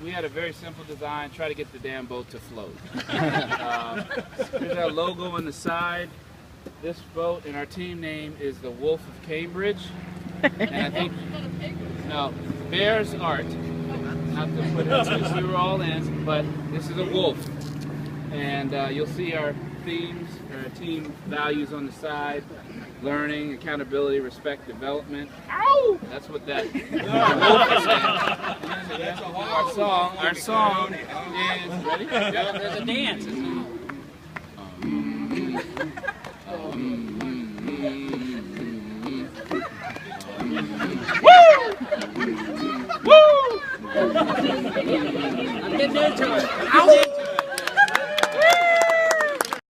We had a very simple design, try to get the damn boat to float. Here's our logo on the side. This boat and our team name is the Wolf of Cambridge. And I think, no, Bear's Art. Not to put it, because we were all in, but this is a wolf. And you'll see our themes, our team values on the side. Learning, accountability, respect, development. Ow! That's what that wolf is saying. Our song is, ready? Yeah, there's a dance.